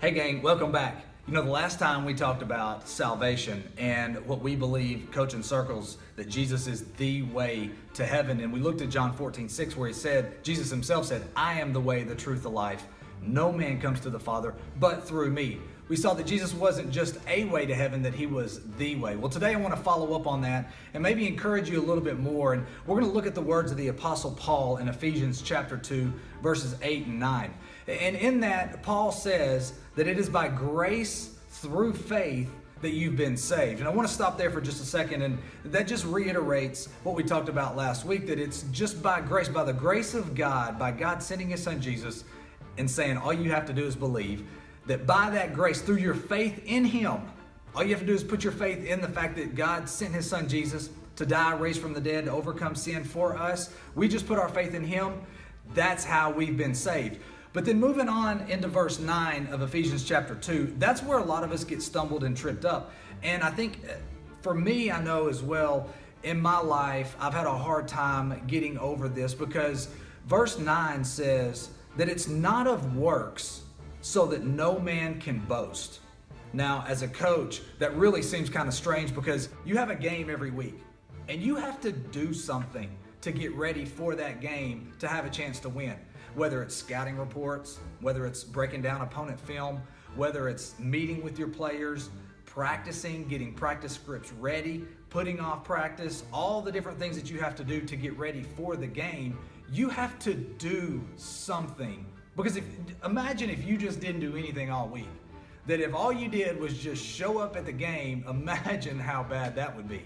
Hey gang, welcome back. You know, the last time we talked about salvation and what we believe, Coach in Circles, that Jesus is the way to heaven. And we looked at John 14:6 where he said, Jesus himself said, I am the way, the truth, the life. No man comes to the Father but through me. We saw that Jesus wasn't just a way to heaven, that he was the way. Well, today I want to follow up on that and maybe encourage you a little bit more. And we're going to look at the words of the Apostle Paul in Ephesians chapter 2, verses 8 and 9. And in that, Paul says that it is by grace through faith that you've been saved. And I want to stop there for just a second, and that just reiterates what we talked about last week, that it's just by grace, by the grace of God, by God sending his son Jesus and saying all you have to do is believe, that by that grace, through your faith in him, all you have to do is put your faith in the fact that God sent his son Jesus to die, raised from the dead, to overcome sin for us. We just put our faith in him. That's how we've been saved. But then moving on into verse 9 of Ephesians chapter 2, that's where a lot of us get stumbled and tripped up. And I think for me, I know as well, in my life, I've had a hard time getting over this because verse 9 says that it's not of works so that no man can boast. Now, as a coach, that really seems kind of strange because you have a game every week and you have to do something to get ready for that game to have a chance to win. Whether it's scouting reports, whether it's breaking down opponent film, whether it's meeting with your players, practicing, getting practice scripts ready, putting off practice, all the different things that you have to do to get ready for the game, you have to do something. Because imagine if you just didn't do anything all week. That if all you did was just show up at the game, imagine how bad that would be.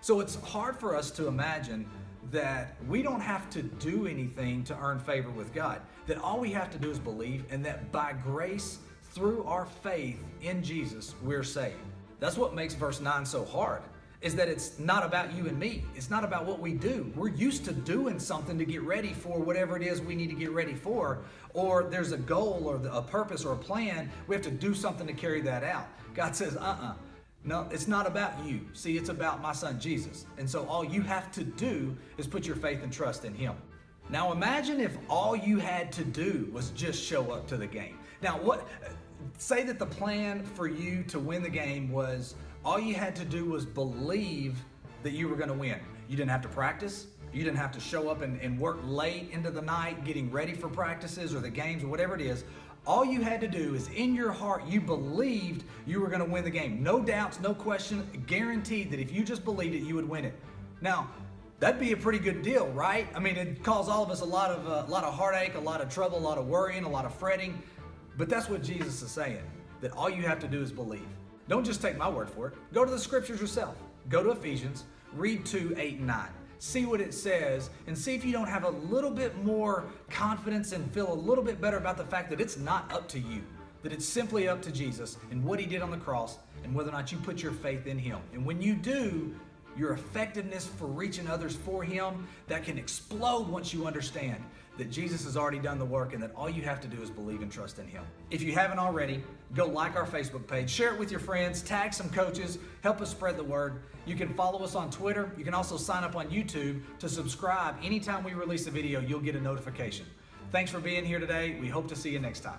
So it's hard for us to imagine that we don't have to do anything to earn favor with God. That all we have to do is believe, and that by grace, through our faith in Jesus, we're saved. That's what makes verse 9 so hard, is that it's not about you and me. It's not about what we do. We're used to doing something to get ready for whatever it is we need to get ready for, or there's a goal or a purpose or a plan. We have to do something to carry that out. God says, no, it's not about you. See, it's about my son Jesus. And so all you have to do is put your faith and trust in him. Now imagine if all you had to do was just show up to the game. Now say that the plan for you to win the game was all you had to do was believe that you were going to win. You didn't have to practice. You didn't have to show up and work late into the night getting ready for practices or the games or whatever it is. All you had to do is in your heart, you believed you were going to win the game. No doubts, no question, guaranteed that if you just believed it, you would win it. Now, that'd be a pretty good deal, right? I mean, it caused all of us a lot of heartache, a lot of trouble, a lot of worrying, a lot of fretting. But that's what Jesus is saying, that all you have to do is believe. Don't just take my word for it. Go to the scriptures yourself. Go to Ephesians, read 2, 8, and 9. See what it says and see if you don't have a little bit more confidence and feel a little bit better about the fact that it's not up to you, that it's simply up to Jesus and what he did on the cross and whether or not you put your faith in him. And when you do, your effectiveness for reaching others for him, that can explode once you understand that Jesus has already done the work and that all you have to do is believe and trust in him. If you haven't already, go like our Facebook page, share it with your friends, tag some coaches, help us spread the word. You can follow us on Twitter. You can also sign up on YouTube to subscribe. Anytime we release a video, you'll get a notification. Thanks for being here today. We hope to see you next time.